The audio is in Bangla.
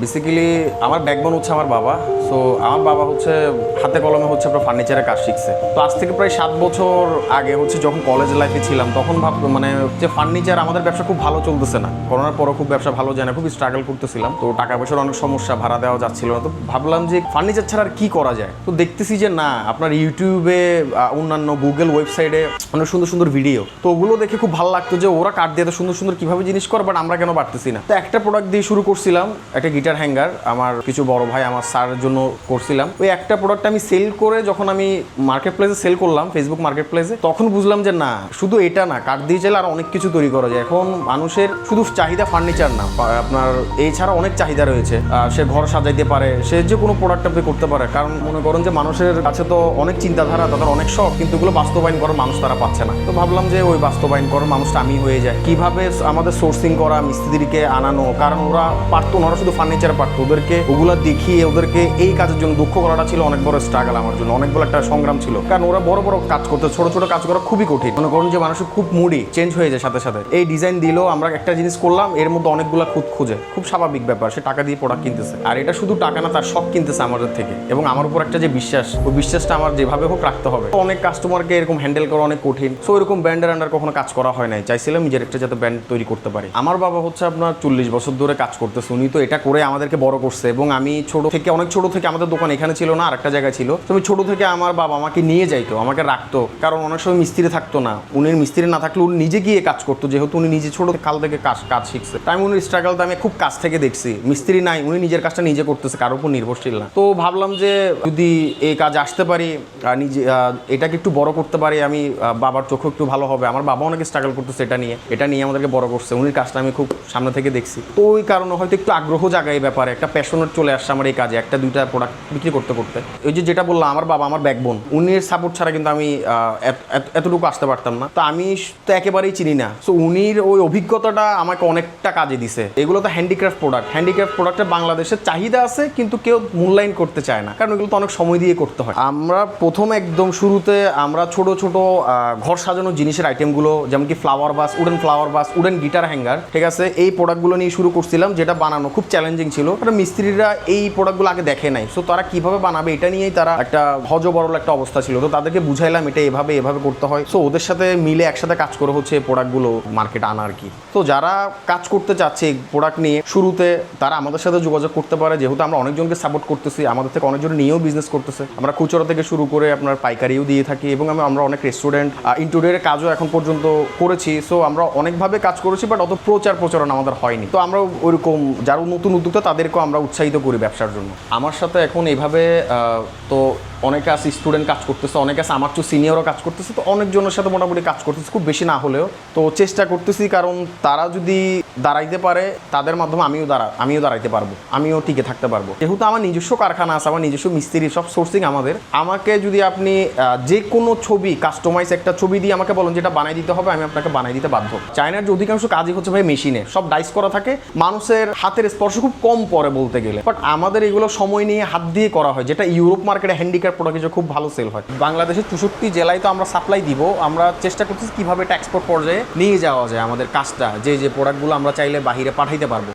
বেসিক্যালি আমার ব্যাকবোন হচ্ছে আমার বাবা। সো আমার বাবা হচ্ছে হাতে কলমে হচ্ছে আপনার ফার্নিচারের কাজ শিখছে। তো আজ থেকে প্রায় 7 বছর আগে হচ্ছে যখন কলেজ লাইফে ছিলাম তখন মানে যে ফার্নিচার আমাদের ব্যবসা খুব ভালো চলতেছে না, করোনার পরও খুব ব্যবসা ভালো যায় না, খুব স্ট্রাগল করতেছিলাম। তো টাকা পয়সার অনেক সমস্যা, ভাড়া দেওয়া যাচ্ছিল না। তো ভাবলাম যে ফার্নিচার ছাড়া আর কি করা যায়। তো দেখতেছি যে না, আপনার ইউটিউবে অন্যান্য গুগল ওয়েবসাইটে অনেক সুন্দর সুন্দর ভিডিও, তো ওগুলো দেখে খুব ভালো লাগতো যে ওরা কাঠ দিয়ে এত সুন্দর সুন্দর কিভাবে জিনিস করে, বাট আমরা কেন পারতেছি না। তো একটা প্রোডাক্ট দিয়ে শুরু করছিলাম, একটা গিটার হ্যাঙ্গার, আমার কিছু বড় ভাই আমার স্যারের জন্য করছিলাম। ওই একটা প্রোডাক্ট আমি সেল করে যখন আমি মার্কেট প্লেসে সেল করলাম, ফেসবুক মার্কেট প্লেসে, তখন বুঝলাম যে না, শুধু এটা না, কাঠ দিয়ে চাইলে আর অনেক কিছু তৈরি করা যায়। এখন মানুষের শুধু চাহিদা ফার্নিচার না, আপনার এছাড়া অনেক চাহিদা রয়েছে। সে ঘর সাজাইতে পারে, সে যে কোনো প্রোডাক্ট আপনি করতে পারে। কারণ মনে করেন যে মানুষের কাছে তো অনেক চিন্তাধারা, তাদের অনেক শখ, কিন্তু এগুলো বাস্তবায়ন করার মানুষ তারা পাচ্ছে না। তো ভাবলাম যে ওই বাস্তবায়ন করার মানুষটা আমি হয়ে যায়। কিভাবে আমাদের সোর্সিং করা, মিস্ত্রিকে আনানো, কারণ ওরা পারতো না, ওরা শুধু ফার্নিচার পারতো। ওদেরকে ওগুলা দেখিয়ে ওদেরকে এই কাজের জন্য দুঃখ করাটা ছিল অনেক বড় স্ট্রাগল আমার জন্য, অনেক বড় একটা সংগ্রাম ছিল। কারণ ওরা বড় বড় কাজ করতে, ছোট ছোট কাজ করা খুবই কঠিন। মনে করুন যে মানুষের খুব মুডি চেঞ্জ হয়ে যায় সাথে সাথে। এই ডিজাইন দিলেও আমরা একটা জিনিস করলাম, এর মধ্যে অনেকগুলা খুঁত খুঁজে, খুব স্বাভাবিক ব্যাপার। সে টাকা দিয়ে প্রোডাক্ট কিনতেছে, আর এটা শুধু টাকা না, তার শখ কিনতেছে আমাদের থেকে। এবং আমার উপর একটা যে বিশ্বাস, ওই বিশ্বাসটা আমার যেভাবে হোক রাখতে হবে। অনেক কাস্টমারকে এরকম হ্যান্ডেল করা অনেক কঠিন। সো এরকম ব্র্যান্ডের আন্ডার কখনো কাজ করা হয় নাই। চাইছিলাম নিজের একটা যাতে ব্র্যান্ড তৈরি করতে পারি। আমার বাবা হচ্ছে আপনার 40 বছর ধরে কাজ করতেছে, উনি তো এটা করে আমাদেরকে বড় করছে। এবং আমি অনেক ছোট থেকে, আমাদের দোকান এখানে ছিল না, আর একটা জায়গায় ছিল। তো আমি ছোট থেকে আমার বাবা আমাকে নিয়ে যাইতো, আমাকে রাখতো। কারণ অনেক সময় মিস্ত্রি থাকতো না, উনির মিস্ত্রি না থাকলে উনি নিজে গিয়ে কাজ করতো, যেহেতু উনি নিজে ছোট কাল থেকে কাজ শিখছে। তাই আমি উনির স্ট্রাগলটা আমি খুব কাছ থেকে দেখছি। মিস্ত্রি নাই, উনি নিজের কাজটা নিজে করতেছে, কারোর উপর নির্ভরশীল না। তো ভাবলাম যে যদি এই কাজ আসতে পারি, নিজে এটাকে একটু বড় করতে পারি, আমি বাবার চোখে একটু ভালো হবে। আমার বাবা অনেকে স্ট্রাগল করতেছে এটা নিয়ে আমাদেরকে বড় করছে। উনির কাজটা আমি খুব সামনে থেকে দেখছি। তো ওই কারণে হয়তো একটু আগ্রহ জায়গায় এই ব্যাপারে, একটা প্যাশনেট চলে আসছে আমার এই কাজে, একটা দুইটা প্রোডাক্ট বিক্রি করতে করতে। ওই যেটা বললাম, আমার বাবা আমার ব্যাকবোন, উনির সাপোর্ট ছাড়া কিন্তু আমি এতটুকু আসতে পারতাম না। তো আমি তো একেবারেই চিনি না। সো উনির ওই অভিজ্ঞতাটা আমাকে অনেকটা কাজে দিছে। এগুলো তো হ্যান্ডিক্রাফট প্রোডাক্টের বাংলাদেশের চাহিদা আছে, কিন্তু কেউ মূল্যায়ন করতে চায় না, কারণ এগুলো তো অনেক সময় দিয়ে করতে হয়। আমরা প্রথম একদম শুরুতে আমরা ছোট ছোট ঘর সাজানোর জিনিসের আইটেমগুলো, যেমন কি ফ্লাওয়ার বাস, উডেন গিটার হ্যাঙ্গার, ঠিক আছে, এই প্রোডাক্টগুলো নিয়ে শুরু করছিলাম, যেটা বানানো খুব চ্যালেঞ্জিং ছিল। কারণ মিস্ত্রিরা এই প্রোডাক্টগুলো আগে দেখে নাই। সো তারা কিভাবে বানাবে এটা নিয়েই তারা একটা হজবরল একটা অবস্থা ছিল। তো তাদেরকে বুঝাইলাম এটা এভাবে করতে হয়। সো ওদের সাথে মিলে একসাথে কাজ করে হচ্ছে এই প্রোডাক্টগুলো মার্কেটে আনা আর কি। তো যারা কাজ করতে চাচ্ছে এই প্রোডাক্ট নিয়ে শুরুতে, তারা আমাদের সাথে যোগাযোগ করতে পারে। যেহেতু আমরা অনেকজনকে সাপোর্ট করতেছি, আমাদের থেকে অনেকজন নিয়েও বিজনেস করতেছে। আমরা খুচরা থেকে শুরু করে আপনার পাইকারিও দিয়ে থাকি, এবং আমরা অনেক রেস্টুরেন্ট, ইন্টেরিয়রের কাজও এখন পর্যন্ত করেছি। সো আমরা অনেকভাবে কাজ করেছি, বাট অত প্রচারণা আমাদের হয়নি। তো আমরা ওইরকম যারা নতুন উদ্যোক্তা তাদেরকেও আমরা উৎসাহিত করি ব্যবসার জন্য। আমার সাথে এখন এইভাবে তো অনেকে আছে স্টুডেন্ট কাজ করতেছে, অনেকে আছে আমার চেয়ে সিনিয়রও কাজ করতেছে। তো অনেকজনের সাথে মোটামুটি কাজ করতেছে, খুব বেশি না হলেও। তো চেষ্টা করতেছি, কারণ তারা যদি দাঁড়াইতে পারে, তাদের মাধ্যমে আমিও দাঁড়াইতে পারবো, আমিও টিকে থাকতে পারবো। যেহেতু আমার নিজস্ব কারখানা আছে, আমার নিজস্ব মিস্ত্রি, সব সোর্সিং আমাকে যদি আপনি যে কোনো ছবি, কাস্টমাইজ একটা ছবি দিয়ে আমাকে বলেন যেটা বানাই দিতে হবে, আমি আপনাকে বানাই দিতে বাধ্য। চায়নার যে অধিকাংশ কাজই হচ্ছে ভাই মেশিনে, সব ডাইস করা থাকে, মানুষের হাতের স্পর্শ খুব কম পড়ে বলতে গেলে। বাট আমাদের এগুলো সময় নিয়ে হাত দিয়ে করা হয়, যেটা ইউরোপ মার্কেটে হ্যান্ডিক্রাফট প্রোডাক্ট খুব ভালো সেল হয়। বাংলাদেশের 64 জেলায় তো আমরা সাপ্লাই দিব। আমরা চেষ্টা করতেছি কিভাবে এটা এক্সপোর্ট পর্যায়ে নিয়ে যাওয়া যায় আমাদের কাজটা, যে প্রোডাক্টগুলো আমরা চাইলে বাহিরে পাঠাইতে পারবো।